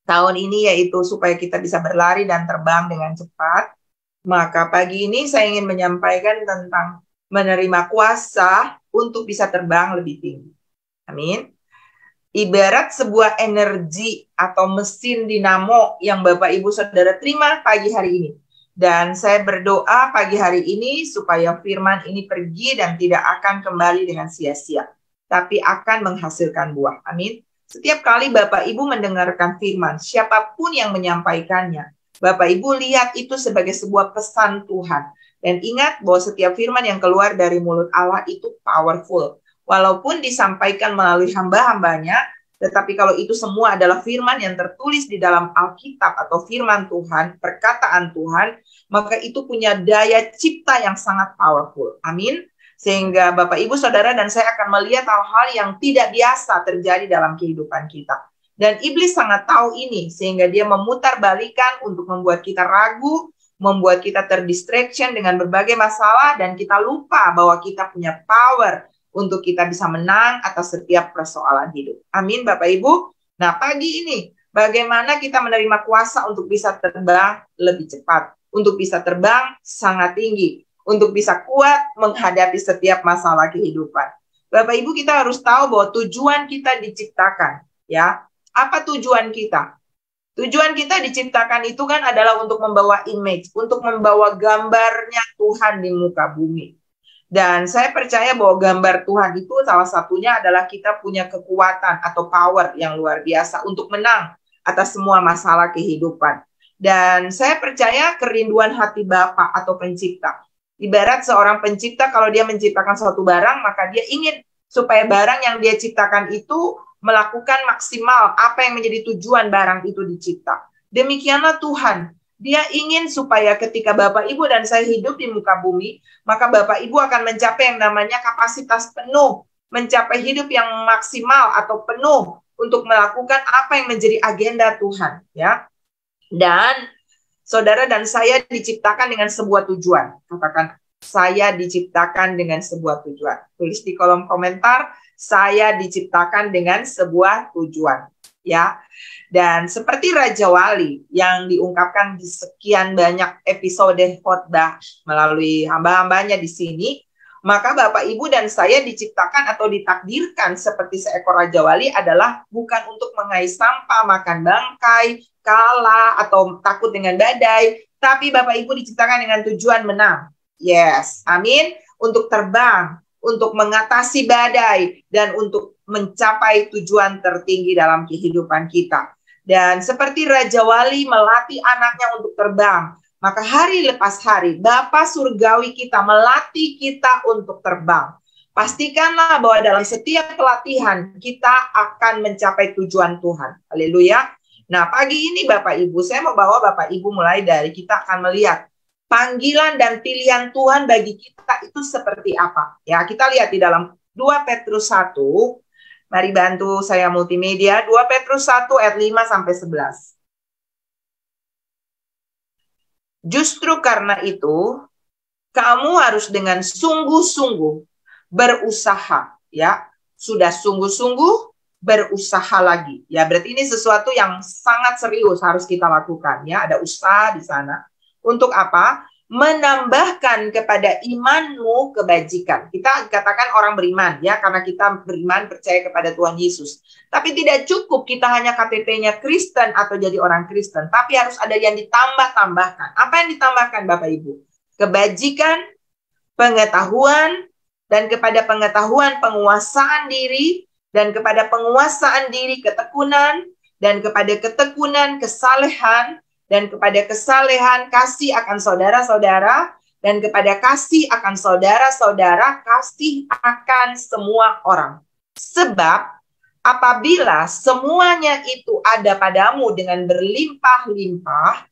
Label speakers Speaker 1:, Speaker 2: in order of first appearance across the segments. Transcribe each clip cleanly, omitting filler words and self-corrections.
Speaker 1: tahun ini, yaitu supaya kita bisa berlari dan terbang dengan cepat. Maka pagi ini saya ingin menyampaikan tentang menerima kuasa untuk bisa terbang lebih tinggi. Amin. Ibarat sebuah energi atau mesin dinamo yang Bapak Ibu Saudara terima pagi hari ini. Dan saya berdoa pagi hari ini supaya firman ini pergi dan tidak akan kembali dengan sia-sia, tapi akan menghasilkan buah. Amin. Setiap kali Bapak Ibu mendengarkan firman, siapapun yang menyampaikannya, Bapak Ibu lihat itu sebagai sebuah pesan Tuhan. Dan ingat bahwa setiap firman yang keluar dari mulut Allah itu powerful. Walaupun disampaikan melalui hamba-hambanya, tetapi kalau itu semua adalah firman yang tertulis di dalam Alkitab atau firman Tuhan, perkataan Tuhan, maka itu punya daya cipta yang sangat powerful. Amin. Sehingga Bapak, Ibu, Saudara, dan saya akan melihat hal-hal yang tidak biasa terjadi dalam kehidupan kita. Dan iblis sangat tahu ini, sehingga dia memutarbalikan untuk membuat kita ragu, membuat kita terdistraction dengan berbagai masalah, dan kita lupa bahwa kita punya power untuk kita bisa menang atas setiap persoalan hidup. Amin, Bapak Ibu. Nah, pagi ini, bagaimana kita menerima kuasa untuk bisa terbang lebih cepat, untuk bisa terbang sangat tinggi, untuk bisa kuat menghadapi setiap masalah kehidupan. Bapak Ibu, kita harus tahu bahwa tujuan kita diciptakan, ya. Apa tujuan kita? Tujuan kita diciptakan itu kan adalah untuk membawa image, untuk membawa gambarnya Tuhan di muka bumi. Dan saya percaya bahwa gambar Tuhan itu salah satunya adalah kita punya kekuatan atau power yang luar biasa untuk menang atas semua masalah kehidupan. Dan saya percaya kerinduan hati Bapa atau pencipta. Ibarat seorang pencipta, kalau dia menciptakan suatu barang, maka dia ingin supaya barang yang dia ciptakan itu melakukan maksimal apa yang menjadi tujuan barang itu dicipta. Demikianlah Tuhan. Dia ingin supaya ketika Bapak, Ibu, dan saya hidup di muka bumi, maka Bapak, Ibu akan mencapai yang namanya kapasitas penuh, mencapai hidup yang maksimal atau penuh untuk melakukan apa yang menjadi agenda Tuhan, ya. Dan saudara dan saya diciptakan dengan sebuah tujuan. Katakan, saya diciptakan dengan sebuah tujuan. Tulis di kolom komentar, saya diciptakan dengan sebuah tujuan, ya. Dan seperti Raja Wali yang diungkapkan di sekian banyak episode khotbah melalui hamba-hambanya di sini, maka Bapak, Ibu, dan saya diciptakan atau ditakdirkan seperti seekor Raja Wali adalah bukan untuk mengais sampah, makan bangkai, kalah, atau takut dengan badai, tapi Bapak, Ibu, diciptakan dengan tujuan menang. Yes, amin. Untuk terbang, untuk mengatasi badai, dan untuk mencapai tujuan tertinggi dalam kehidupan kita. Dan seperti Raja Wali melatih anaknya untuk terbang, maka hari lepas hari Bapa Surgawi kita melatih kita untuk terbang. Pastikanlah bahwa dalam setiap pelatihan kita akan mencapai tujuan Tuhan. Haleluya. Nah, pagi ini Bapak Ibu, saya mau bawa Bapak Ibu mulai dari kita akan melihat panggilan dan pilihan Tuhan bagi kita itu seperti apa. Ya, kita lihat di dalam 2 Petrus 1. Mari bantu saya multimedia. 2 Petrus 1 ayat 5-11. Justru karena itu, kamu harus dengan sungguh-sungguh berusaha, ya. Sudah sungguh-sungguh berusaha lagi. Ya, berarti ini sesuatu yang sangat serius harus kita lakukan, ya. Ada usaha di sana. Untuk apa? Menambahkan kepada imanmu kebajikan. Kita katakan orang beriman, ya, karena kita beriman percaya kepada Tuhan Yesus. Tapi tidak cukup kita hanya KTP-nya Kristen atau jadi orang Kristen, tapi harus ada yang ditambah-tambahkan. Apa yang ditambahkan, Bapak Ibu? Kebajikan, pengetahuan, dan kepada pengetahuan penguasaan diri, dan kepada penguasaan diri ketekunan, dan kepada ketekunan kesalehan, dan kepada kesalehan kasih akan saudara-saudara, dan kepada kasih akan saudara-saudara kasih akan semua orang. Sebab apabila semuanya itu ada padamu dengan berlimpah-limpah,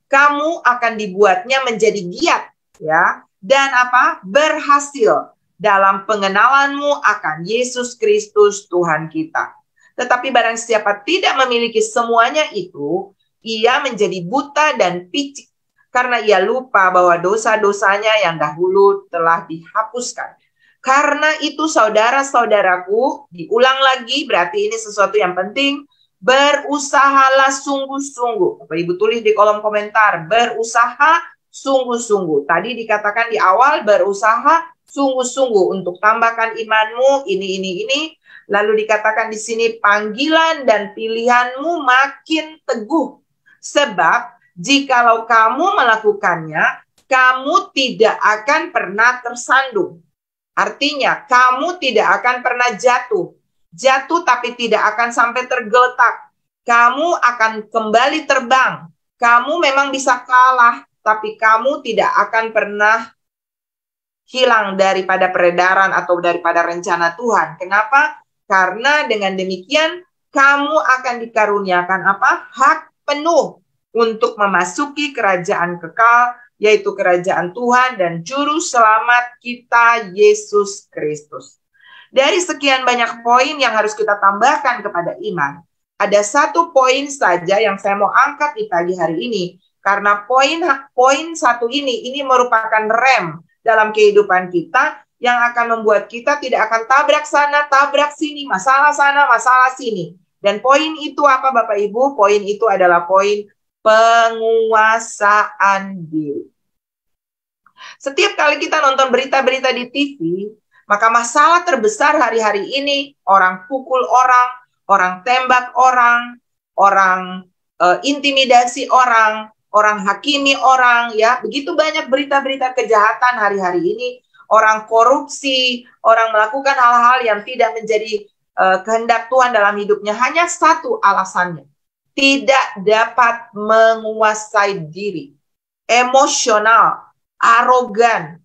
Speaker 1: kamu akan dibuatnya menjadi giat, ya, dan apa? Berhasil dalam pengenalanmu akan Yesus Kristus Tuhan kita. Tetapi barang siapa tidak memiliki semuanya itu, ia menjadi buta dan picik karena ia lupa bahwa dosa-dosanya yang dahulu telah dihapuskan. Karena itu saudara-saudaraku, diulang lagi, berarti ini sesuatu yang penting. Berusahalah sungguh-sungguh. Bapak Ibu tulis di kolom komentar, berusaha sungguh-sungguh. Tadi dikatakan di awal, berusaha sungguh-sungguh untuk tambahkan imanmu, ini. Lalu dikatakan di sini, panggilan dan pilihanmu makin teguh. Sebab, jikalau kamu melakukannya, kamu tidak akan pernah tersandung. Artinya, kamu tidak akan pernah jatuh. Jatuh tapi tidak akan sampai tergeletak. Kamu akan kembali terbang. Kamu memang bisa kalah, tapi kamu tidak akan pernah hilang daripada peredaran atau daripada rencana Tuhan. Kenapa? Karena dengan demikian, kamu akan dikaruniakan apa? Hak penuh untuk memasuki kerajaan kekal, yaitu kerajaan Tuhan dan juru selamat kita, Yesus Kristus. Dari sekian banyak poin yang harus kita tambahkan kepada iman, ada satu poin saja yang saya mau angkat di pagi hari ini. Karena poin satu ini merupakan rem dalam kehidupan kita yang akan membuat kita tidak akan tabrak sana, tabrak sini, masalah sana, masalah sini. Dan poin itu apa Bapak Ibu? Poin itu adalah poin penguasaan diri. Setiap kali kita nonton berita-berita di TV, maka masalah terbesar hari-hari ini, orang pukul orang tembak orang intimidasi orang hakimi orang, ya. Begitu banyak berita-berita kejahatan hari-hari ini, orang korupsi, orang melakukan hal-hal yang tidak menjadi kehendak Tuhan dalam hidupnya. Hanya satu alasannya, tidak dapat menguasai diri, emosional, arogan,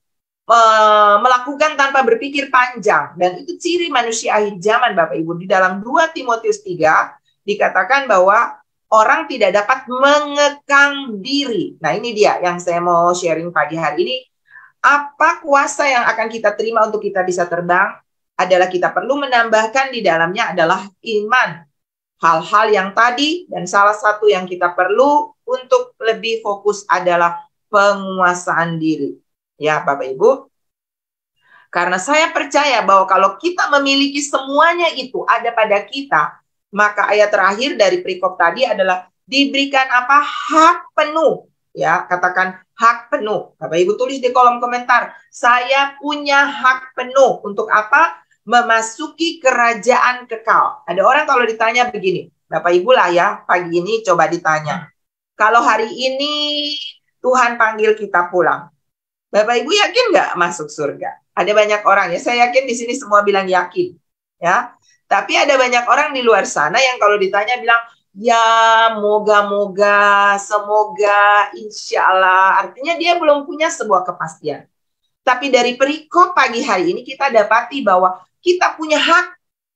Speaker 1: melakukan tanpa berpikir panjang. Dan itu ciri manusia akhir zaman Bapak Ibu. Di dalam 2 Timotius 3 dikatakan bahwa orang tidak dapat mengekang diri. Nah ini dia yang saya mau sharing pagi hari ini. Apa kuasa yang akan kita terima untuk kita bisa terbang? Adalah kita perlu menambahkan di dalamnya adalah iman. Hal-hal yang tadi, dan salah satu yang kita perlu untuk lebih fokus adalah penguasaan diri. Ya Bapak Ibu, karena saya percaya bahwa kalau kita memiliki semuanya itu ada pada kita, maka ayat terakhir dari perikop tadi adalah diberikan apa? Hak penuh. Ya, katakan hak penuh. Bapak Ibu tulis di kolom komentar, saya punya hak penuh untuk apa? Memasuki kerajaan kekal. Ada orang kalau ditanya begini, Bapak Ibu lah ya, pagi ini coba ditanya, kalau hari ini Tuhan panggil kita pulang, Bapak Ibu yakin nggak masuk surga? Ada banyak orang ya, saya yakin di sini semua bilang yakin, ya. Tapi ada banyak orang di luar sana yang kalau ditanya bilang, ya moga-moga, semoga, insya Allah. Artinya dia belum punya sebuah kepastian. Tapi dari perikop pagi hari ini kita dapati bahwa kita punya hak.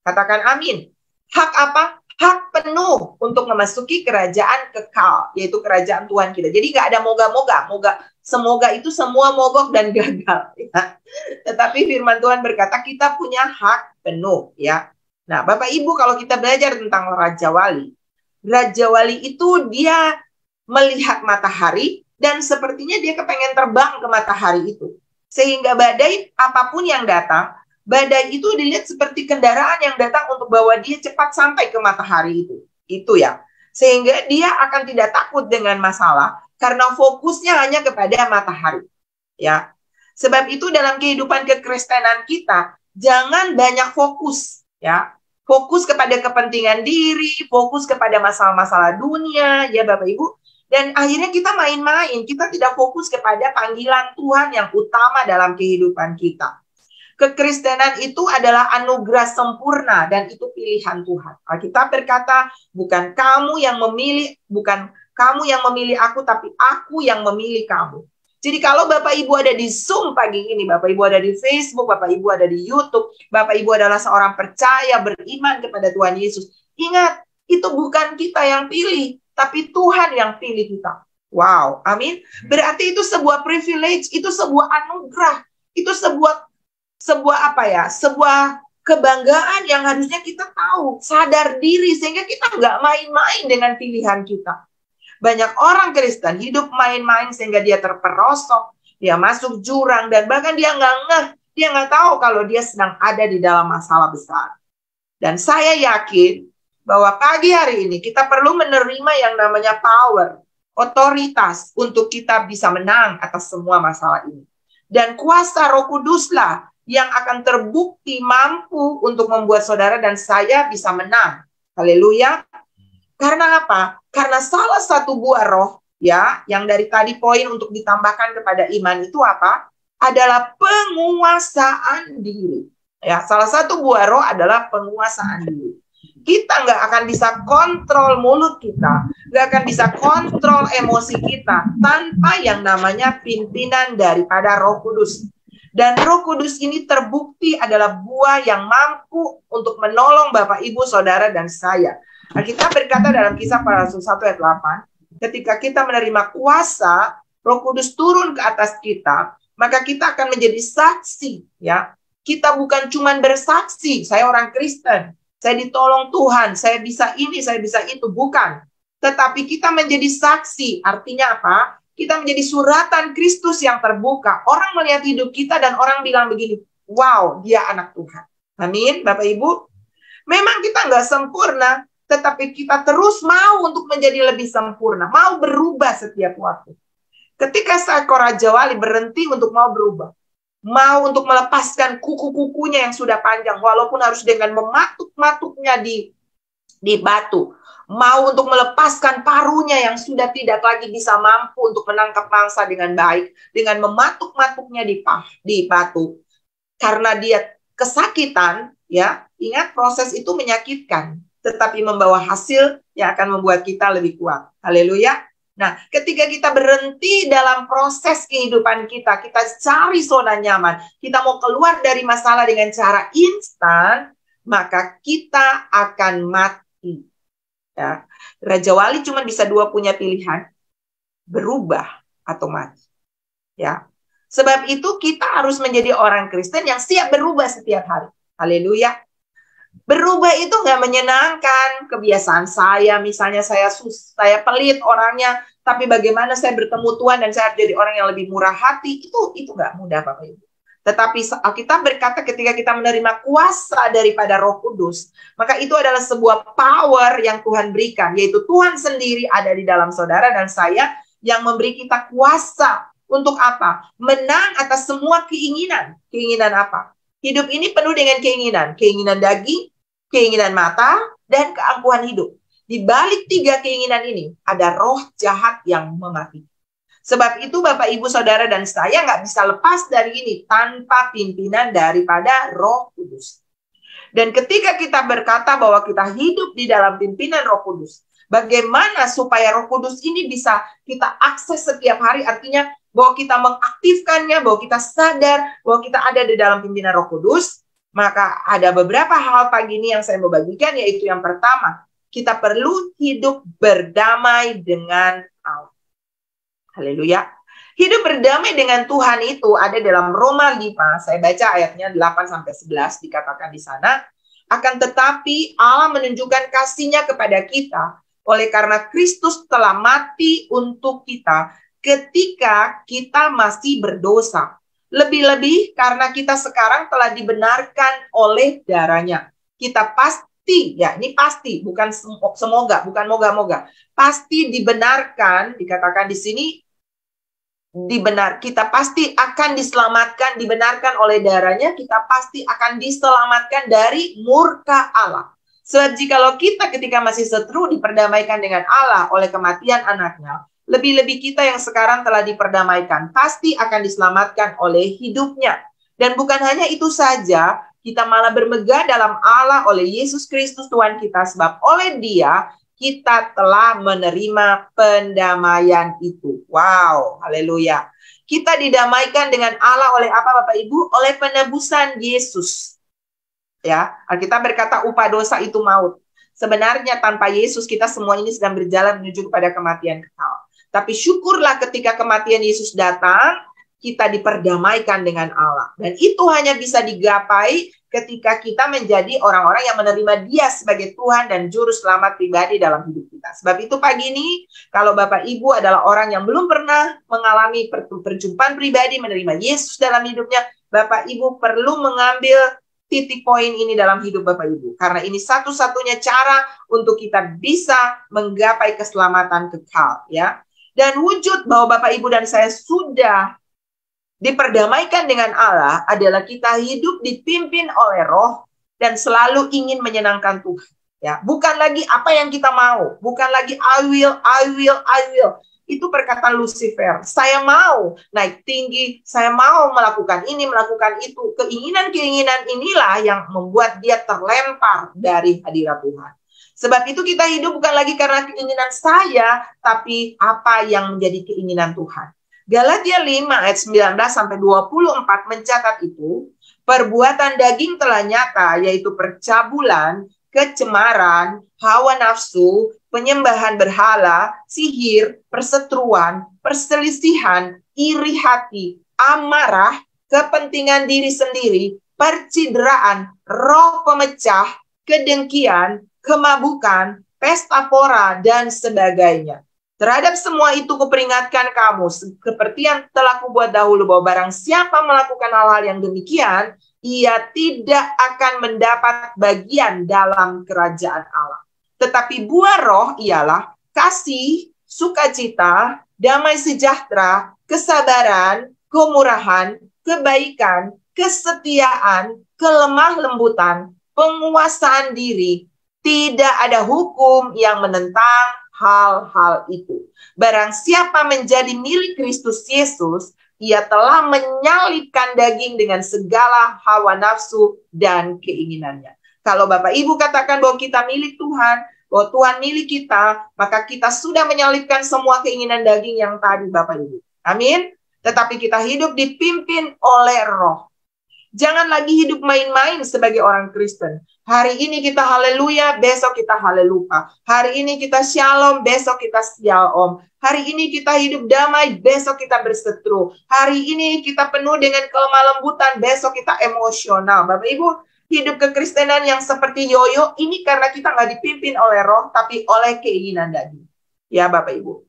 Speaker 1: Katakan amin. Hak apa? Hak penuh untuk memasuki kerajaan kekal, yaitu kerajaan Tuhan kita. Jadi nggak ada moga-moga. Semoga itu semua mogok dan gagal. Ya. Tetapi firman Tuhan berkata kita punya hak penuh. Ya. Nah, Bapak Ibu kalau kita belajar tentang Raja Wali itu dia melihat matahari dan sepertinya dia kepengen terbang ke matahari itu. Sehingga badai apapun yang datang, badai itu dilihat seperti kendaraan yang datang untuk bawa dia cepat sampai ke matahari itu. Itu ya. Sehingga dia akan tidak takut dengan masalah karena fokusnya hanya kepada matahari. Ya. Sebab itu dalam kehidupan kekristenan kita, jangan banyak fokus, ya. Fokus kepada kepentingan diri, fokus kepada masalah-masalah dunia, ya Bapak Ibu. Dan akhirnya kita main-main, kita tidak fokus kepada panggilan Tuhan yang utama dalam kehidupan kita. Kekristenan itu adalah anugerah sempurna dan itu pilihan Tuhan. Alkitab berkata, bukan kamu yang memilih aku, tapi aku yang memilih kamu. Jadi kalau Bapak Ibu ada di Zoom pagi ini, Bapak Ibu ada di Facebook, Bapak Ibu ada di YouTube, Bapak Ibu adalah seorang percaya beriman kepada Tuhan Yesus. Ingat, itu bukan kita yang pilih, tapi Tuhan yang pilih kita. Wow, amin. Berarti itu sebuah privilege, itu sebuah anugerah, itu sebuah apa ya? Sebuah kebanggaan yang harusnya kita tahu, sadar diri sehingga kita nggak main-main dengan pilihan kita. Banyak orang Kristen hidup main-main sehingga dia terperosok, dia masuk jurang dan bahkan dia nggak ngeh Dia nggak tahu kalau dia sedang ada di dalam masalah besar. Dan saya yakin bahwa pagi hari ini kita perlu menerima yang namanya power, otoritas untuk kita bisa menang atas semua masalah ini. Dan kuasa Roh Kuduslah yang akan terbukti mampu untuk membuat saudara dan saya bisa menang. Haleluya. Karena apa? Karena salah satu buah roh, ya, yang dari tadi poin untuk ditambahkan kepada iman itu apa? Adalah penguasaan diri. Ya, salah satu buah roh adalah penguasaan diri. Kita nggak akan bisa kontrol mulut kita, nggak akan bisa kontrol emosi kita tanpa yang namanya pimpinan daripada Roh Kudus. Dan Roh Kudus ini terbukti adalah buah yang mampu untuk menolong Bapak, Ibu, Saudara, dan saya. Kita berkata dalam Kisah Para Rasul 1 ayat 8, ketika kita menerima kuasa, Roh Kudus turun ke atas kita, maka kita akan menjadi saksi, ya. Kita bukan cuma bersaksi, saya orang Kristen, saya ditolong Tuhan, saya bisa ini, saya bisa itu, bukan. Tetapi kita menjadi saksi, artinya apa? Kita menjadi suratan Kristus yang terbuka. Orang melihat hidup kita dan orang bilang begini, wow, dia anak Tuhan. Amin, Bapak Ibu. Memang kita nggak sempurna, tetapi kita terus mau untuk menjadi lebih sempurna, mau berubah setiap waktu. Ketika seekor Raja Wali berhenti untuk mau berubah, mau untuk melepaskan kuku-kukunya yang sudah panjang, walaupun harus dengan mematuk-matuknya di batu, mau untuk melepaskan paruhnya yang sudah tidak lagi bisa mampu untuk menangkap mangsa dengan baik, dengan mematuk-matuknya di batu, karena dia kesakitan, ya, ingat proses itu menyakitkan, tetapi membawa hasil yang akan membuat kita lebih kuat. Haleluya. Nah, ketika kita berhenti dalam proses kehidupan kita, kita cari zona nyaman, kita mau keluar dari masalah dengan cara instan, maka kita akan mati. Ya. Raja Wali cuma bisa dua punya pilihan, berubah atau mati. Ya. Sebab itu kita harus menjadi orang Kristen yang siap berubah setiap hari. Haleluya. Berubah itu nggak menyenangkan. Kebiasaan saya, misalnya saya pelit orangnya, tapi bagaimana saya bertemu Tuhan dan saya jadi orang yang lebih murah hati, itu nggak mudah, Bapak Ibu. Tetapi Alkitab berkata ketika kita menerima kuasa daripada Roh Kudus, maka itu adalah sebuah power yang Tuhan berikan, yaitu Tuhan sendiri ada di dalam saudara dan saya yang memberi kita kuasa untuk apa? Menang atas semua keinginan. Keinginan apa? Hidup ini penuh dengan keinginan. Keinginan daging, keinginan mata, dan keangkuhan hidup. Di balik tiga keinginan ini, ada roh jahat yang mematikan. Sebab itu Bapak, Ibu, Saudara, dan saya nggak bisa lepas dari ini tanpa pimpinan daripada Roh Kudus. Dan ketika kita berkata bahwa kita hidup di dalam pimpinan Roh Kudus, bagaimana supaya Roh Kudus ini bisa kita akses setiap hari, artinya bahwa kita mengaktifkannya, bahwa kita sadar bahwa kita ada di dalam pimpinan Roh Kudus, maka ada beberapa hal pagi ini yang saya mau bagikan, yaitu yang pertama, kita perlu hidup berdamai dengan Allah. Haleluya. Hidup berdamai dengan Tuhan itu ada dalam Roma 5, saya baca ayatnya 8-11, dikatakan di sana, akan tetapi Allah menunjukkan kasih-Nya kepada kita, oleh karena Kristus telah mati untuk kita, ketika kita masih berdosa. Lebih-lebih karena kita sekarang telah dibenarkan oleh darah-Nya. Kita pasti, ya ini pasti, bukan semoga, bukan moga-moga. Pasti dibenarkan, dikatakan di sini, kita pasti akan diselamatkan, dibenarkan oleh darah-Nya, kita pasti akan diselamatkan dari murka Allah. Sebab jikalau kita ketika masih seteru diperdamaikan dengan Allah oleh kematian anaknya, lebih-lebih kita yang sekarang telah diperdamaikan, pasti akan diselamatkan oleh hidupnya. Dan bukan hanya itu saja, kita malah bermegah dalam Allah oleh Yesus Kristus Tuhan kita, sebab oleh Dia kita telah menerima pendamaian itu. Wow, haleluya. Kita didamaikan dengan Allah oleh apa, Bapak Ibu? Oleh penebusan Yesus. Ya, Alkitab berkata upah dosa itu maut. Sebenarnya tanpa Yesus kita semua ini sedang berjalan menuju kepada kematian kekal. Tapi syukurlah ketika kematian Yesus datang, kita diperdamaikan dengan Allah. Dan itu hanya bisa digapai ketika kita menjadi orang-orang yang menerima Dia sebagai Tuhan dan Juru Selamat pribadi dalam hidup kita. Sebab itu pagi ini, kalau Bapak Ibu adalah orang yang belum pernah mengalami perjumpaan pribadi, menerima Yesus dalam hidupnya, Bapak Ibu perlu mengambil titik poin ini dalam hidup Bapak Ibu. Karena ini satu-satunya cara untuk kita bisa menggapai keselamatan kekal, ya. Dan wujud bahwa Bapak Ibu dan saya sudah diperdamaikan dengan Allah adalah kita hidup dipimpin oleh Roh dan selalu ingin menyenangkan Tuhan. Ya, bukan lagi apa yang kita mau, bukan lagi I will. Itu perkataan Lucifer. Saya mau naik tinggi, saya mau melakukan ini, melakukan itu. Keinginan-keinginan inilah yang membuat dia terlempar dari hadirat Tuhan. Sebab itu kita hidup bukan lagi karena keinginan saya, tapi apa yang menjadi keinginan Tuhan. Galatia 5 ayat 19 sampai 24 mencatat itu, perbuatan daging telah nyata, yaitu percabulan, kecemaran, hawa nafsu, penyembahan berhala, sihir, perseteruan, perselisihan, iri hati, amarah, kepentingan diri sendiri, percideraan, roh pemecah, kedengkian, kemabukan, pesta pora, dan sebagainya. Terhadap semua itu kuperingatkan kamu, seperti yang telah kubuat dahulu, bahwa barang siapa melakukan hal-hal yang demikian, ia tidak akan mendapat bagian dalam kerajaan Allah. Tetapi buah roh ialah kasih, sukacita, damai sejahtera, kesabaran, kemurahan, kebaikan, kesetiaan, kelemah lembutan, penguasaan diri. Tidak ada hukum yang menentang hal-hal itu. Barang siapa menjadi milik Kristus Yesus, ia telah menyalibkan daging dengan segala hawa nafsu dan keinginannya. Kalau Bapak Ibu katakan bahwa kita milik Tuhan, bahwa Tuhan milik kita, maka kita sudah menyalibkan semua keinginan daging yang tadi Bapak Ibu. Amin. Tetapi kita hidup dipimpin oleh Roh. Jangan lagi hidup main-main sebagai orang Kristen. Hari ini kita haleluya, besok kita haleluya. Hari ini kita shalom, besok kita shalom. Hari ini kita hidup damai, besok kita berseteru. Hari ini kita penuh dengan kelemah lembutan, besok kita emosional. Bapak Ibu, hidup kekristenan yang seperti yoyo, ini karena kita nggak dipimpin oleh Roh, tapi oleh keinginan daging. Ya Bapak Ibu.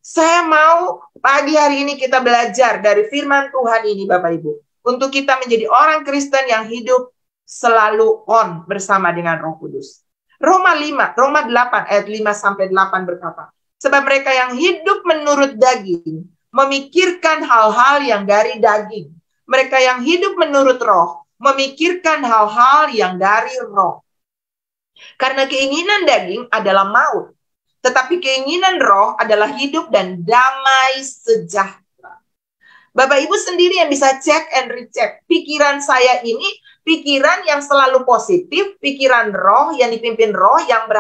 Speaker 1: Saya mau pagi hari ini kita belajar dari firman Tuhan ini Bapak Ibu. Untuk kita menjadi orang Kristen yang hidup selalu on bersama dengan Roh Kudus. Roma 8 ayat 5 sampai 8 berkata, sebab mereka yang hidup menurut daging memikirkan hal-hal yang dari daging. Mereka yang hidup menurut Roh memikirkan hal-hal yang dari Roh. Karena keinginan daging adalah maut, tetapi keinginan Roh adalah hidup dan damai sejahtera. Bapak Ibu sendiri yang bisa cek and recheck. Pikiran saya ini pikiran yang selalu positif, pikiran Roh yang dipimpin Roh yang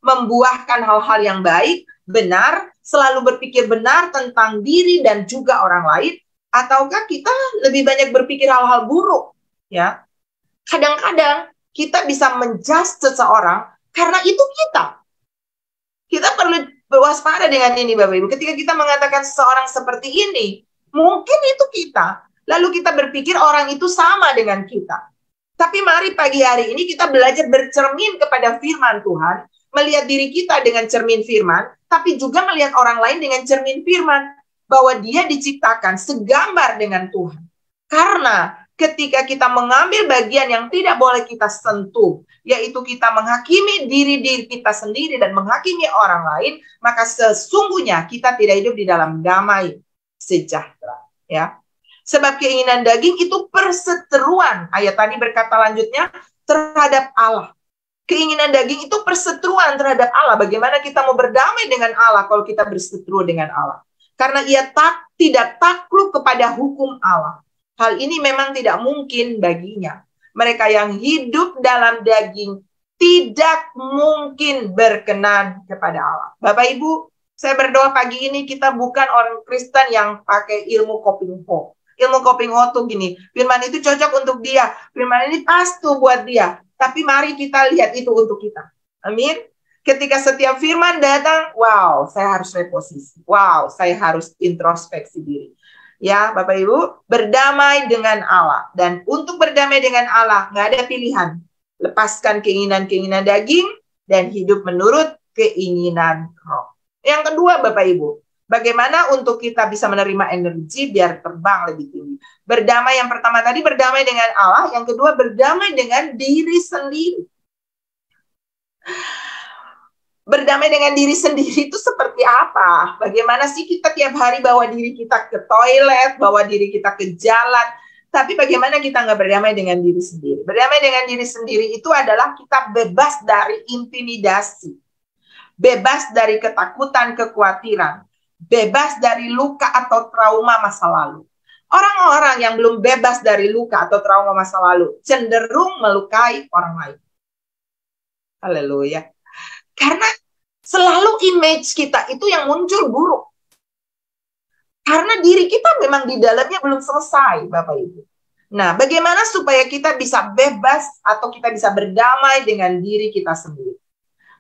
Speaker 1: membuahkan hal-hal yang baik, benar, selalu berpikir benar tentang diri dan juga orang lain, ataukah kita lebih banyak berpikir hal-hal buruk? Ya, kadang-kadang kita bisa menjudge seseorang karena itu kita. Kita perlu berwaspada dengan ini, Bapak Ibu. Ketika kita mengatakan seseorang seperti ini, mungkin itu kita. Lalu kita berpikir orang itu sama dengan kita. Tapi mari pagi hari ini kita belajar bercermin kepada firman Tuhan, melihat diri kita dengan cermin firman, tapi juga melihat orang lain dengan cermin firman, bahwa dia diciptakan segambar dengan Tuhan. Karena ketika kita mengambil bagian yang tidak boleh kita sentuh, yaitu kita menghakimi diri kita sendiri dan menghakimi orang lain, maka sesungguhnya kita tidak hidup di dalam damai sejahtera, ya. Sebab keinginan daging itu perseteruan. Ayat tadi berkata lanjutnya terhadap Allah. Keinginan daging itu perseteruan terhadap Allah. Bagaimana kita mau berdamai dengan Allah kalau kita berseteru dengan Allah? Karena ia tidak takluk kepada hukum Allah. Hal ini memang tidak mungkin baginya. Mereka yang hidup dalam daging tidak mungkin berkenan kepada Allah. Bapak Ibu, saya berdoa pagi ini kita bukan orang Kristen yang pakai ilmu Kopingho. Ilmu Kopingho tuh gini, firman itu cocok untuk dia, firman ini pas tuh buat dia. Tapi mari kita lihat itu untuk kita. Amin. Ketika setiap firman datang, wow, saya harus reposisi. Wow, saya harus introspeksi diri. Ya, Bapak Ibu, berdamai dengan Allah. Dan untuk berdamai dengan Allah, nggak ada pilihan. Lepaskan keinginan-keinginan daging dan hidup menurut keinginan Roh. Yang kedua, Bapak Ibu, Bagaimana untuk kita bisa menerima energi biar terbang lebih tinggi. Berdamai yang pertama tadi, berdamai dengan Allah. Yang kedua, berdamai dengan diri sendiri. Berdamai dengan diri sendiri itu seperti apa? Bagaimana sih kita tiap hari bawa diri kita ke toilet, bawa diri kita ke jalan, tapi bagaimana kita nggak berdamai dengan diri sendiri? Berdamai dengan diri sendiri itu adalah kita bebas dari intimidasi, bebas dari ketakutan, kekhawatiran, bebas dari luka atau trauma masa lalu. Orang-orang yang belum bebas dari luka atau trauma masa lalu cenderung melukai orang lain. Haleluya. Karena selalu image kita itu yang muncul buruk. Karena diri kita memang di dalamnya belum selesai, Bapak Ibu. Nah, bagaimana supaya kita bisa bebas atau kita bisa berdamai dengan diri kita sendiri?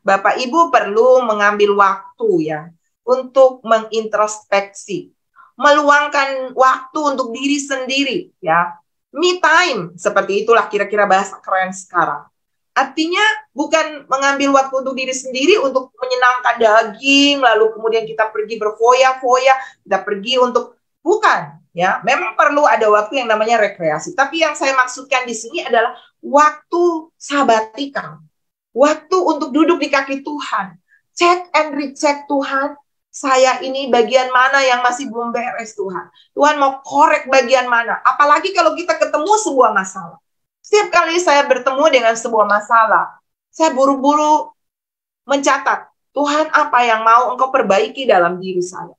Speaker 1: Bapak Ibu perlu mengambil waktu ya untuk mengintrospeksi, meluangkan waktu untuk diri sendiri ya. Me time, seperti itulah kira-kira bahasa keren sekarang. Artinya bukan mengambil waktu untuk diri sendiri untuk menyenangkan daging, lalu kemudian kita pergi berfoya-foya, kita pergi untuk, bukan ya. Memang perlu ada waktu yang namanya rekreasi. Tapi yang saya maksudkan di sini adalah waktu sabatikal. Waktu untuk duduk di kaki Tuhan. Check and recheck Tuhan. Saya ini bagian mana yang masih belum beres Tuhan. Tuhan mau korek bagian mana. Apalagi kalau kita ketemu sebuah masalah. Setiap kali saya bertemu dengan sebuah masalah, saya buru-buru mencatat, Tuhan apa yang mau Engkau perbaiki dalam diri saya.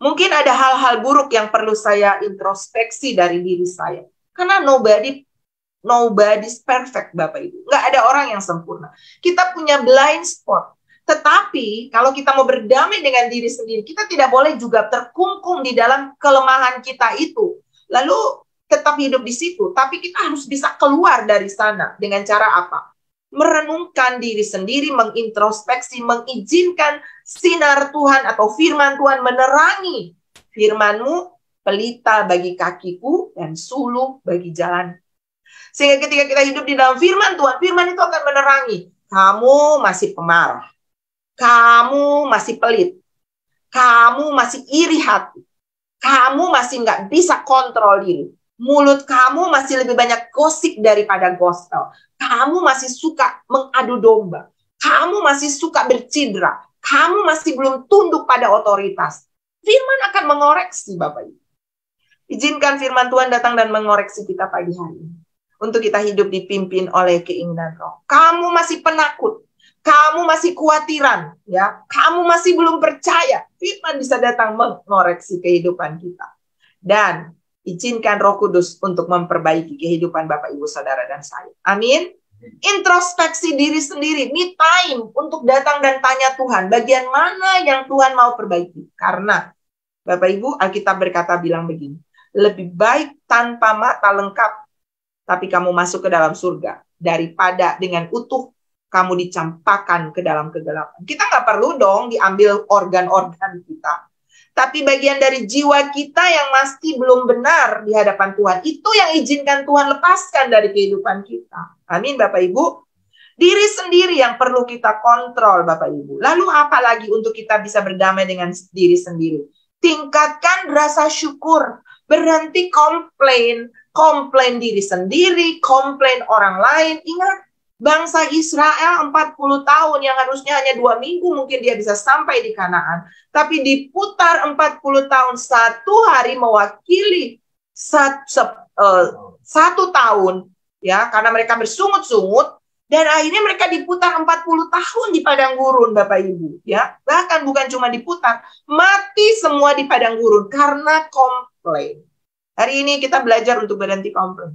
Speaker 1: Mungkin ada hal-hal buruk yang perlu saya introspeksi dari diri saya. Karena nobody's perfect, Bapak Ibu. Nggak ada orang yang sempurna. Kita punya blind spot. Tetapi kalau kita mau berdamai dengan diri sendiri, kita tidak boleh juga terkungkung di dalam kelemahan kita itu. Lalu tetap hidup di situ, tapi kita harus bisa keluar dari sana. Dengan cara apa? Merenungkan diri sendiri, mengintrospeksi, mengizinkan sinar Tuhan atau firman Tuhan menerangi. Firman-Mu pelita bagi kakiku dan suluh bagi jalan. Sehingga ketika kita hidup di dalam firman Tuhan, firman itu akan menerangi. Kamu masih pemarah. Kamu masih pelit. Kamu masih iri hati. Kamu masih nggak bisa kontrol diri. Mulut kamu masih lebih banyak gosip daripada gospel. Kamu masih suka mengadu domba. Kamu masih suka bercidra. Kamu masih belum tunduk pada otoritas. Firman akan mengoreksi, Bapak Ibu. Izinkan firman Tuhan datang dan mengoreksi kita pagi hari ini. Untuk kita hidup dipimpin oleh keinginan Roh. Kamu masih penakut. Kamu masih khawatiran. Ya. Kamu masih belum percaya. Firman bisa datang mengoreksi kehidupan kita. Dan izinkan Roh Kudus untuk memperbaiki kehidupan Bapak, Ibu, Saudara, dan saya. Amin. Introspeksi diri sendiri, me time untuk datang dan tanya Tuhan, bagian mana yang Tuhan mau perbaiki. Karena Bapak Ibu, Alkitab berkata bilang begini, lebih baik tanpa mata lengkap, tapi kamu masuk ke dalam surga, daripada dengan utuh kamu dicampakkan ke dalam kegelapan. Kita nggak perlu dong diambil organ-organ kita. Tapi bagian dari jiwa kita yang masih belum benar di hadapan Tuhan, itu yang izinkan Tuhan lepaskan dari kehidupan kita. Amin, Bapak Ibu. Diri sendiri yang perlu kita kontrol, Bapak Ibu. Lalu apa lagi untuk kita bisa berdamai dengan diri sendiri? Tingkatkan rasa syukur. Berhenti komplain diri sendiri, komplain orang lain. Ingat, bangsa Israel 40 tahun yang harusnya hanya 2 minggu mungkin dia bisa sampai di Kanaan. Tapi diputar 40 tahun, 1 hari mewakili 1 tahun. Ya, karena mereka bersungut-sungut. Dan akhirnya mereka diputar 40 tahun di padang gurun, Bapak Ibu. Ya, bahkan bukan cuma diputar, mati semua di padang gurun karena komplain. Hari ini kita belajar untuk berhenti komplain.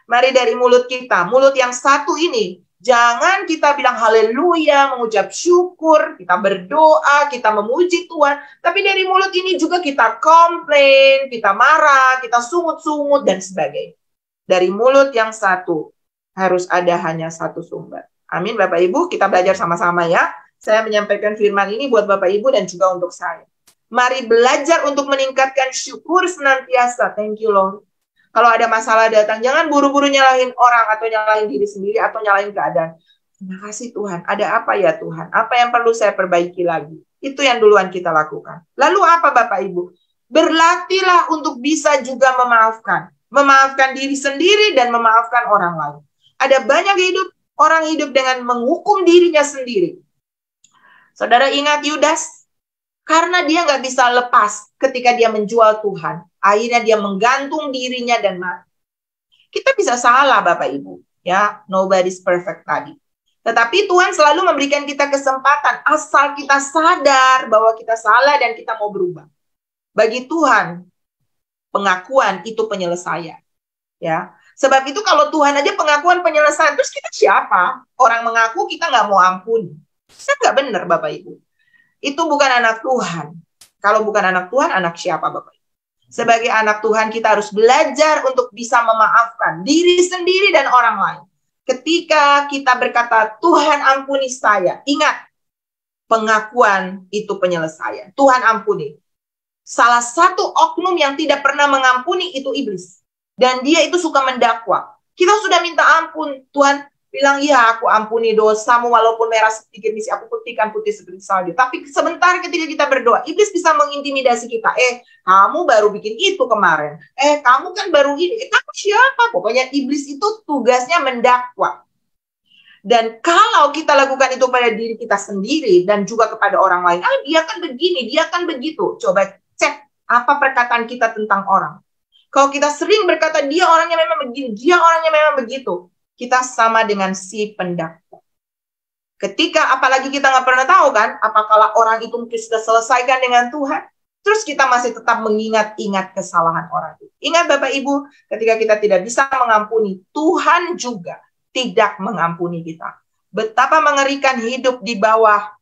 Speaker 1: Mari dari mulut kita, mulut yang satu ini, jangan kita bilang haleluya, mengucap syukur, kita berdoa, kita memuji Tuhan. Tapi dari mulut ini juga kita komplain, kita marah, kita sungut-sungut, dan sebagainya. Dari mulut yang satu, harus ada hanya satu sumber. Amin, Bapak Ibu, kita belajar sama-sama ya. Saya menyampaikan firman ini buat Bapak Ibu dan juga untuk saya. Mari belajar untuk meningkatkan syukur senantiasa. Thank you, Lord. Kalau ada masalah datang, jangan buru-buru nyalahin orang atau nyalahin diri sendiri atau nyalahin keadaan. Terima kasih Tuhan. Ada apa ya Tuhan? Apa yang perlu saya perbaiki lagi? Itu yang duluan kita lakukan. Lalu apa Bapak Ibu? Berlatihlah untuk bisa juga memaafkan. Memaafkan diri sendiri dan memaafkan orang lain. Ada banyak orang hidup dengan menghukum dirinya sendiri. Saudara ingat Yudas? Karena dia nggak bisa lepas ketika dia menjual Tuhan. Akhirnya dia menggantung dirinya dan mati. Kita bisa salah Bapak Ibu. Ya, nobody's perfect tadi. Tetapi Tuhan selalu memberikan kita kesempatan asal kita sadar bahwa kita salah dan kita mau berubah. Bagi Tuhan, pengakuan itu penyelesaian. Ya, sebab itu kalau Tuhan aja pengakuan penyelesaian, terus kita siapa? Orang mengaku kita nggak mau ampuni. Itu nggak benar Bapak Ibu. Itu bukan anak Tuhan. Kalau bukan anak Tuhan, anak siapa Bapak Ibu? Sebagai anak Tuhan kita harus belajar untuk bisa memaafkan diri sendiri dan orang lain. Ketika kita berkata, Tuhan ampuni saya. Ingat, pengakuan itu penyelesaian. Tuhan ampuni. Salah satu oknum yang tidak pernah mengampuni itu iblis. Dan dia itu suka mendakwa. Kita sudah minta ampun. Tuhan bilang, ya aku ampuni dosamu walaupun merah sedikit misi aku putihkan putih seperti salju. Tapi sebentar ketika kita berdoa, iblis bisa mengintimidasi kita. Kamu baru bikin itu kemarin. Kamu kan baru ini. Kamu siapa? Pokoknya iblis itu tugasnya mendakwa. Dan kalau kita lakukan itu pada diri kita sendiri dan juga kepada orang lain, dia kan begini, dia kan begitu. Coba cek apa perkataan kita tentang orang. Kalau kita sering berkata dia orangnya memang begini, dia orangnya memang begitu, kita sama dengan si pendakwa. Ketika apalagi kita nggak pernah tahu kan, apakah orang itu mungkin sudah selesaikan dengan Tuhan, terus kita masih tetap mengingat-ingat kesalahan orang itu. Ingat Bapak Ibu, ketika kita tidak bisa mengampuni, Tuhan juga tidak mengampuni kita. Betapa mengerikan hidup di bawah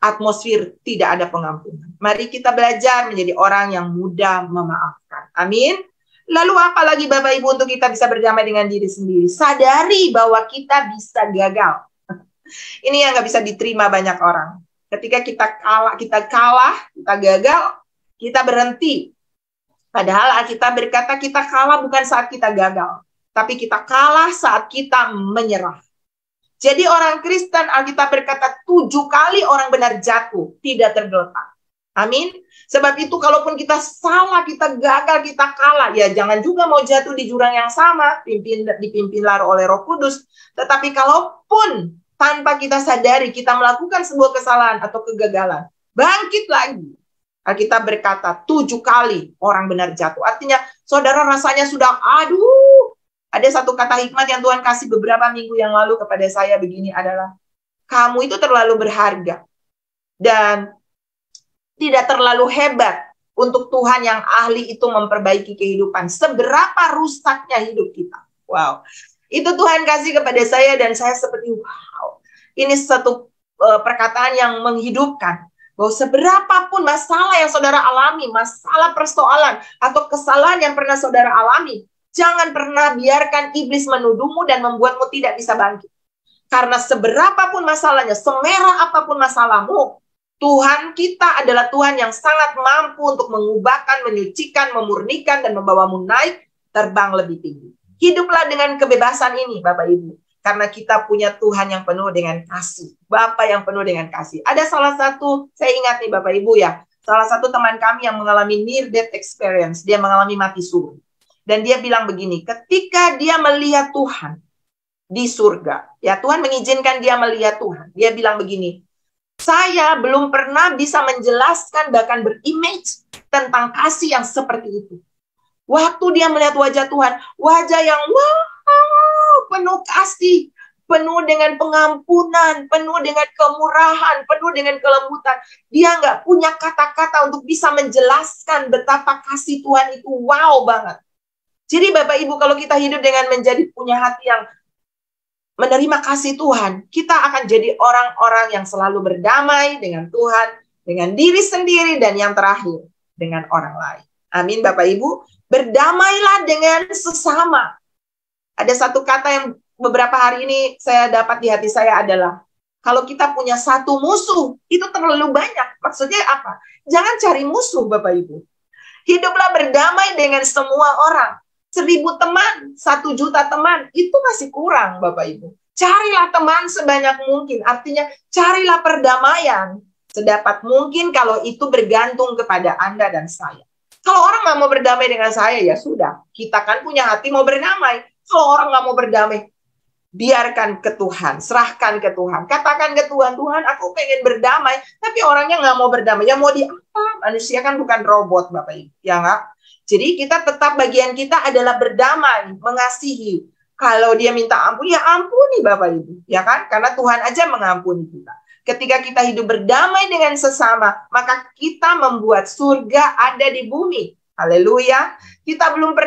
Speaker 1: atmosfer tidak ada pengampunan. Mari kita belajar menjadi orang yang mudah memaafkan. Amin. Lalu apa lagi Bapak Ibu untuk kita bisa berdamai dengan diri sendiri? Sadari bahwa kita bisa gagal. Ini yang nggak bisa diterima banyak orang. Ketika kita kalah, kita gagal, kita berhenti. Padahal Alkitab berkata kita kalah bukan saat kita gagal, tapi kita kalah saat kita menyerah. Jadi orang Kristen, Alkitab berkata 7 kali orang benar jatuh, tidak tergeletak. Amin. Sebab itu kalaupun kita salah, kita gagal, kita kalah, ya jangan juga mau jatuh di jurang yang sama, dipimpinlah oleh Roh Kudus. Tetapi kalaupun tanpa kita sadari, kita melakukan sebuah kesalahan atau kegagalan, bangkit lagi. Alkitab berkata 7 kali orang benar jatuh. Artinya saudara rasanya sudah aduh. Ada satu kata hikmat yang Tuhan kasih beberapa minggu yang lalu kepada saya begini adalah, kamu itu terlalu berharga dan tidak terlalu hebat untuk Tuhan yang ahli itu memperbaiki kehidupan. Seberapa rusaknya hidup kita. Wow. Itu Tuhan kasih kepada saya dan saya seperti wow. Ini satu perkataan yang menghidupkan. Bahwa seberapapun masalah yang saudara alami, masalah persoalan atau kesalahan yang pernah saudara alami, jangan pernah biarkan iblis menuduhmu dan membuatmu tidak bisa bangkit. Karena seberapapun masalahnya, semerah apapun masalahmu, Tuhan kita adalah Tuhan yang sangat mampu untuk mengubahkan, menyucikan, memurnikan, dan membawamu naik terbang lebih tinggi. Hiduplah dengan kebebasan ini, Bapak Ibu. Karena kita punya Tuhan yang penuh dengan kasih. Bapa yang penuh dengan kasih. Ada salah satu, saya ingat nih Bapak Ibu ya, salah satu teman kami yang mengalami near death experience. Dia mengalami mati suri. Dan dia bilang begini, ketika dia melihat Tuhan di surga, ya Tuhan mengizinkan dia melihat Tuhan. Dia bilang begini, saya belum pernah bisa menjelaskan bahkan berimage tentang kasih yang seperti itu. Waktu dia melihat wajah Tuhan, wajah yang wow, penuh kasih, penuh dengan pengampunan, penuh dengan kemurahan, penuh dengan kelembutan. Dia nggak punya kata-kata untuk bisa menjelaskan betapa kasih Tuhan itu wow banget. Jadi Bapak Ibu, kalau kita hidup dengan menjadi punya hati yang menerima kasih Tuhan, kita akan jadi orang-orang yang selalu berdamai dengan Tuhan, dengan diri sendiri, dan yang terakhir, dengan orang lain. Amin Bapak Ibu, berdamailah dengan sesama. Ada satu kata yang beberapa hari ini saya dapat di hati saya adalah, kalau kita punya satu musuh, itu terlalu banyak. Maksudnya apa? Jangan cari musuh Bapak Ibu. Hiduplah berdamai dengan semua orang. 1.000 teman, 1 juta teman, itu masih kurang Bapak Ibu. Carilah teman sebanyak mungkin, artinya carilah perdamaian. Sedapat mungkin kalau itu bergantung kepada Anda dan saya. Kalau orang nggak mau berdamai dengan saya, ya sudah. Kita kan punya hati mau berdamai. Kalau orang nggak mau berdamai, biarkan ke Tuhan, serahkan ke Tuhan. Katakan ke Tuhan, Tuhan aku pengen berdamai, tapi orangnya nggak mau berdamai. Ya mau di apa? Manusia kan bukan robot, Bapak Ibu. Ya nggak? Jadi kita tetap bagian kita adalah berdamai, mengasihi. Kalau dia minta ampun, ya ampuni Bapak Ibu. Ya kan? Karena Tuhan aja mengampuni kita. Ketika kita hidup berdamai dengan sesama, maka kita membuat surga ada di bumi. Haleluya. Kita belum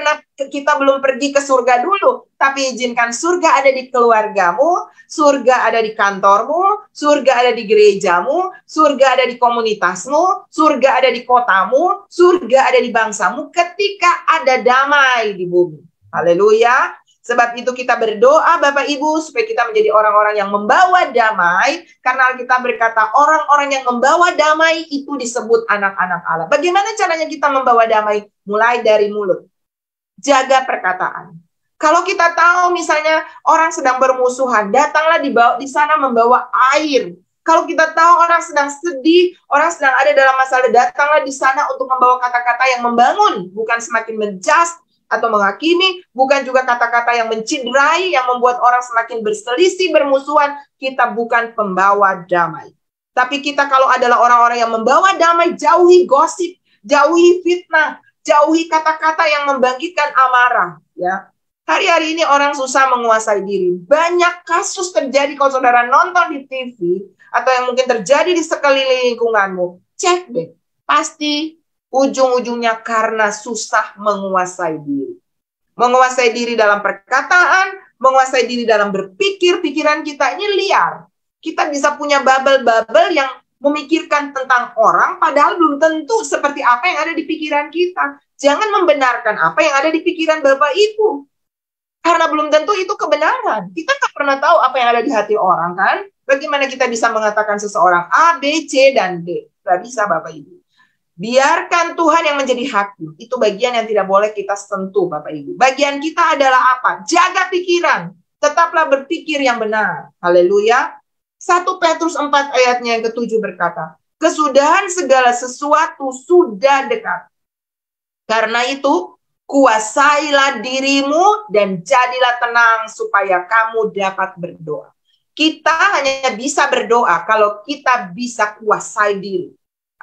Speaker 1: pergi ke surga dulu, tapi izinkan surga ada di keluargamu, surga ada di kantormu, surga ada di gerejamu, surga ada di komunitasmu, surga ada di kotamu, surga ada di bangsamu ketika ada damai di bumi. Haleluya. Sebab itu kita berdoa Bapak Ibu supaya kita menjadi orang-orang yang membawa damai. Karena kita berkata orang-orang yang membawa damai itu disebut anak-anak Allah. Bagaimana caranya kita membawa damai? Mulai dari mulut. Jaga perkataan. Kalau kita tahu misalnya orang sedang bermusuhan, datanglah di sana membawa air. Kalau kita tahu orang sedang sedih, orang sedang ada dalam masalah, datanglah di sana untuk membawa kata-kata yang membangun, bukan semakin menjas atau menghakimi, bukan juga kata-kata yang menciderai, yang membuat orang semakin berselisih, bermusuhan. Kita bukan pembawa damai. Tapi kita kalau adalah orang-orang yang membawa damai, jauhi gosip, jauhi fitnah, jauhi kata-kata yang membangkitkan amarah. Ya, hari-hari ini orang susah menguasai diri. Banyak kasus terjadi kalau saudara nonton di TV, atau yang mungkin terjadi di sekeliling lingkunganmu. Cek deh, pasti ujung-ujungnya karena susah menguasai diri. Menguasai diri dalam perkataan, menguasai diri dalam berpikir, pikiran kita ini liar. Kita bisa punya bubble-bubble yang memikirkan tentang orang, padahal belum tentu seperti apa yang ada di pikiran kita. Jangan membenarkan apa yang ada di pikiran Bapak Ibu. Karena belum tentu itu kebenaran. Kita nggak pernah tahu apa yang ada di hati orang, kan? Bagaimana kita bisa mengatakan seseorang A, B, C, dan D? Nggak bisa, Bapak Ibu. Biarkan Tuhan yang menjadi hakim. Itu bagian yang tidak boleh kita sentuh, Bapak Ibu. Bagian kita adalah apa? Jaga pikiran. Tetaplah berpikir yang benar. Haleluya. 1 Petrus 4 ayatnya yang ke-7 berkata, kesudahan segala sesuatu sudah dekat. Karena itu, kuasailah dirimu dan jadilah tenang supaya kamu dapat berdoa. Kita hanya bisa berdoa kalau kita bisa kuasai diri.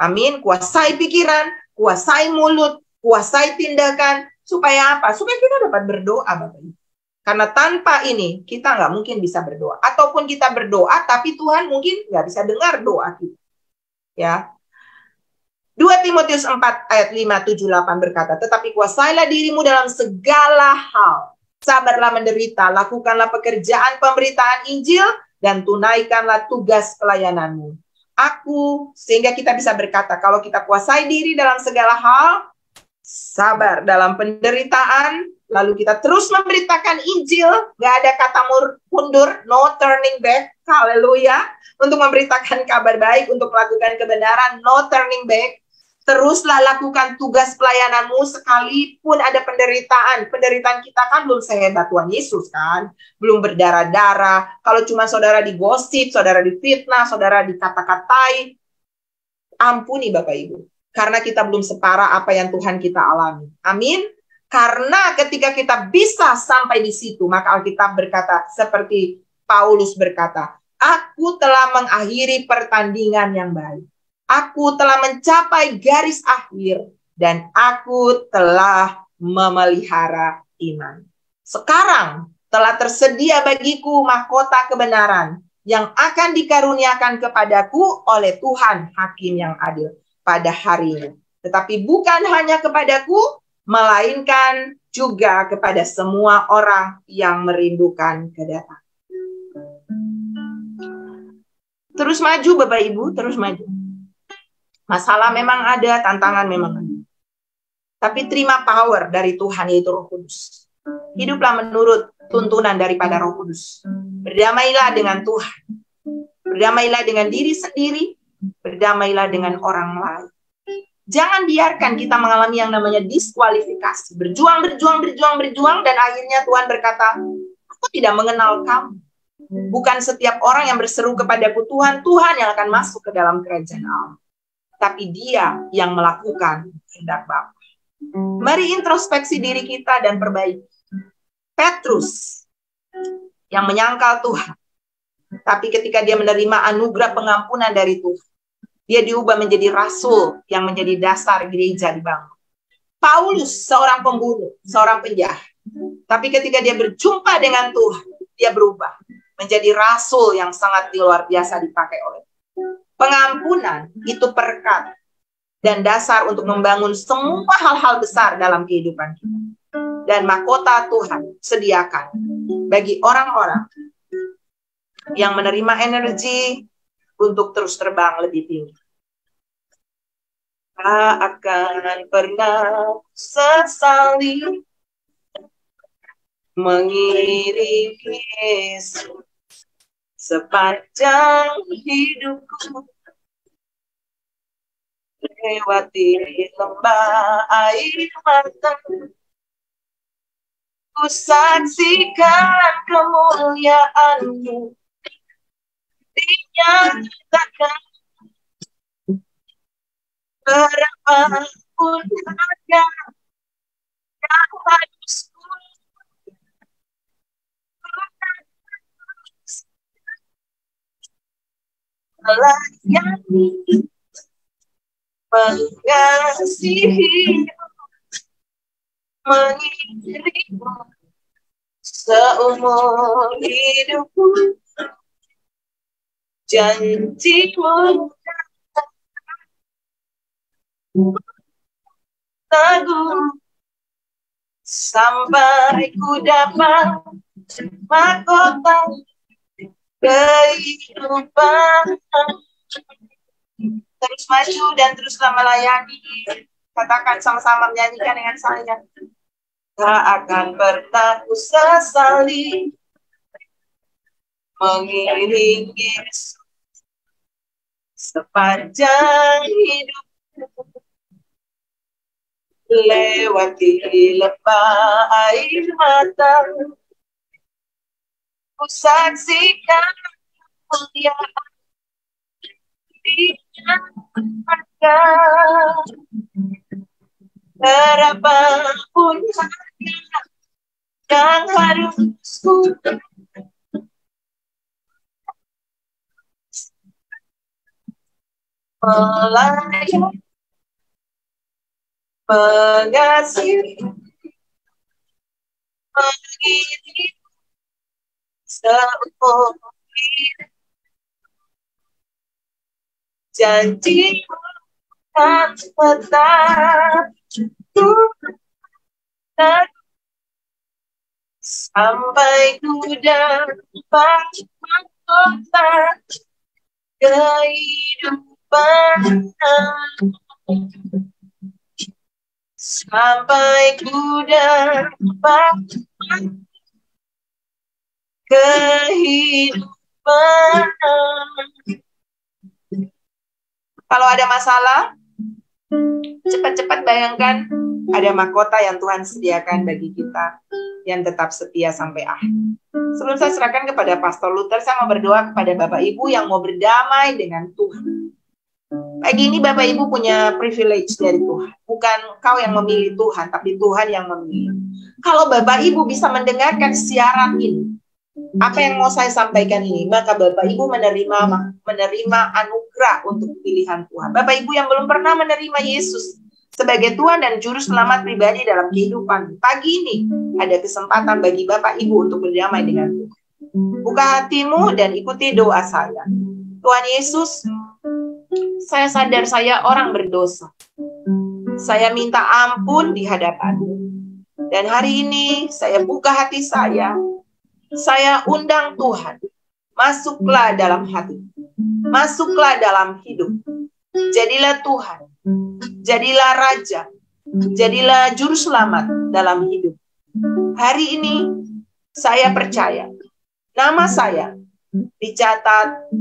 Speaker 1: Amin, kuasai pikiran, kuasai mulut, kuasai tindakan. Supaya apa? Supaya kita dapat berdoa, Bapak Ibu. Karena tanpa ini, kita nggak mungkin bisa berdoa. Ataupun kita berdoa, tapi Tuhan mungkin nggak bisa dengar doa kita. Ya. 2 Timotius 4 ayat 5, 7, 8 berkata, tetapi kuasailah dirimu dalam segala hal. Sabarlah menderita, lakukanlah pekerjaan pemberitaan Injil, dan tunaikanlah tugas pelayananmu. Sehingga kita bisa berkata, kalau kita kuasai diri dalam segala hal, sabar dalam penderitaan, lalu kita terus memberitakan Injil, gak ada kata mundur, no turning back, haleluya, untuk memberitakan kabar baik, untuk melakukan kebenaran, no turning back. Teruslah lakukan tugas pelayananmu sekalipun ada penderitaan. Penderitaan kita kan belum sehebat Tuhan Yesus kan. Belum berdarah-darah. Kalau cuma saudara digosip, saudara difitnah, saudara dikata-katai, ampuni Bapak Ibu. Karena kita belum separah apa yang Tuhan kita alami. Amin. Karena ketika kita bisa sampai di situ, maka Alkitab berkata seperti Paulus berkata, aku telah mengakhiri pertandingan yang baik. Aku telah mencapai garis akhir dan aku telah memelihara iman. Sekarang telah tersedia bagiku mahkota kebenaran yang akan dikaruniakan kepadaku oleh Tuhan Hakim yang adil pada harinya. Tetapi bukan hanya kepadaku, melainkan juga kepada semua orang yang merindukan kedatangan. Terus maju Bapak Ibu, terus maju. Masalah memang ada, tantangan memang ada. Tapi terima power dari Tuhan, yaitu Roh Kudus. Hiduplah menurut tuntunan daripada Roh Kudus. Berdamailah dengan Tuhan. Berdamailah dengan diri sendiri. Berdamailah dengan orang lain. Jangan biarkan kita mengalami yang namanya diskualifikasi. Berjuang, dan akhirnya Tuhan berkata, aku tidak mengenal kamu. Bukan setiap orang yang berseru kepadaku Tuhan, Tuhan yang akan masuk ke dalam kerajaan Allah. Tapi dia yang melakukan kehendak Bapa. Mari introspeksi diri kita dan perbaiki. Petrus yang menyangkal Tuhan. Tapi ketika dia menerima anugerah pengampunan dari Tuhan, dia diubah menjadi rasul yang menjadi dasar gereja dibangun. Paulus seorang pembunuh, seorang penjahat. Tapi ketika dia berjumpa dengan Tuhan, dia berubah menjadi rasul yang sangat luar biasa dipakai oleh Tuhan. Pengampunan itu perekat dan dasar untuk membangun semua hal-hal besar dalam kehidupan kita. Dan mahkota Tuhan sediakan bagi orang-orang yang menerima energi untuk terus terbang lebih tinggi. Tak akan pernah sesali mengiringi Yesus sepanjang hidupku, lewati lembah air mata, ku saksikan kemuliaan-Mu dinyatakan. Berapapun harga yang harus ku melayani, mengasihi, mengirimu seumur hidupku. Janji-Mu teguh sampai ku dapat mahkota kehidupan. Terus maju dan teruslah melayani. Katakan sama-sama, menyanyikan dengan saya. Tak akan pernah ku sesali mengiringi Yesus sepanjang hidup, lewati lembah air mata, ku saksikan kemuliaan dinyatakan. Berapapun harga yang harus ku melayani, mengasihi, mengirimu seumur hidup. Janji-Mu kan tetap sampai ku dapat mahkota kehidupan. Sampai ku dapat kehidupan. Kalau ada masalah, cepat-cepat bayangkan ada mahkota yang Tuhan sediakan bagi kita yang tetap setia sampai akhir. Sebelum saya serahkan kepada Pastor Luther, saya mau berdoa kepada Bapak Ibu yang mau berdamai dengan Tuhan. Pagi ini Bapak Ibu punya privilege dari Tuhan. Bukan kau yang memilih Tuhan, tapi Tuhan yang memilih. Kalau Bapak Ibu bisa mendengarkan siaran ini, apa yang mau saya sampaikan ini, maka Bapak Ibu menerima anugerah untuk pilihan Tuhan. Bapak Ibu yang belum pernah menerima Yesus sebagai Tuhan dan Juru Selamat pribadi dalam kehidupan, pagi ini ada kesempatan bagi Bapak Ibu untuk berdamai dengan Tuhan. Buka hatimu dan ikuti doa saya. Tuhan Yesus, saya sadar saya orang berdosa. Saya minta ampun di hadapan-Mu. Dan hari ini saya buka hati saya. Saya undang Tuhan, masuklah dalam hati, masuklah dalam hidup. Jadilah Tuhan, jadilah Raja, jadilah Juru Selamat dalam hidup. Hari ini saya percaya, nama saya dicatat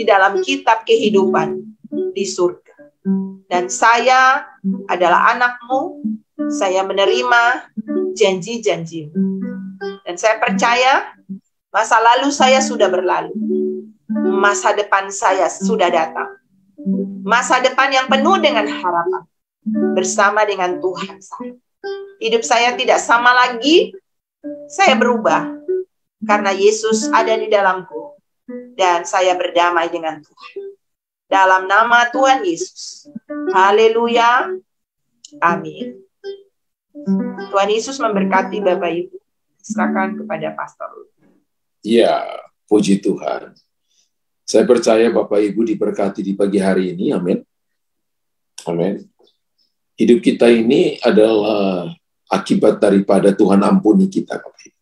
Speaker 1: di dalam kitab kehidupan di surga. Dan saya adalah anak-Mu, saya menerima janji-janji-Mu. Dan saya percaya Masa lalu saya sudah berlalu. Masa depan saya sudah datang. Masa depan yang penuh dengan harapan. Bersama dengan Tuhan saya. Hidup saya tidak sama lagi. Saya berubah. Karena Yesus ada di dalamku. Dan saya berdamai dengan Tuhan. Dalam nama Tuhan Yesus. Haleluya. Amin. Tuhan Yesus memberkati Bapak Ibu. Silakan kepada pastor.
Speaker 2: Ya, puji Tuhan. Saya percaya Bapak Ibu diberkati di pagi hari ini. Amin. Amin. Hidup kita ini adalah akibat daripada Tuhan ampuni kita, Bapak Ibu.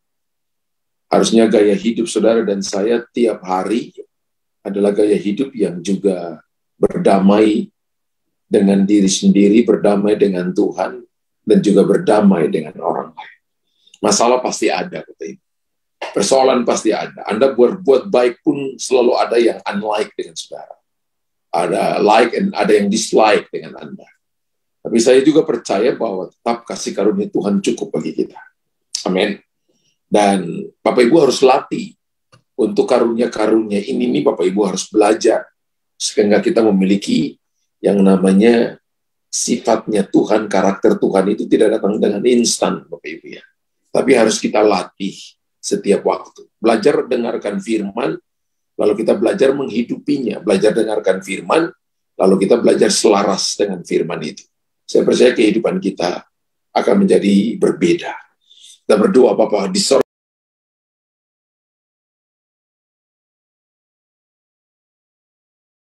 Speaker 2: Harusnya gaya hidup saudara dan saya tiap hari adalah gaya hidup yang juga berdamai dengan diri sendiri, berdamai dengan Tuhan, dan juga berdamai dengan orang lain. Masalah pasti ada, Bapak Ibu. Persoalan pasti ada. Anda buat baik pun selalu ada yang unlike dengan saudara. Ada like dan ada yang dislike dengan Anda. Tapi saya juga percaya bahwa tetap kasih karunia Tuhan cukup bagi kita. Amin. Dan Bapak Ibu harus latih untuk karunia-karunia ini nih, Bapak Ibu harus belajar sehingga kita memiliki yang namanya sifatnya Tuhan, karakter Tuhan itu tidak datang dengan instan, Bapak Ibu ya. Tapi harus kita latih setiap waktu. Belajar dengarkan firman, lalu kita belajar menghidupinya. Belajar dengarkan firman, lalu kita belajar selaras dengan firman itu. Saya percaya kehidupan kita akan menjadi berbeda. Kita berdoa, Bapak, di sorga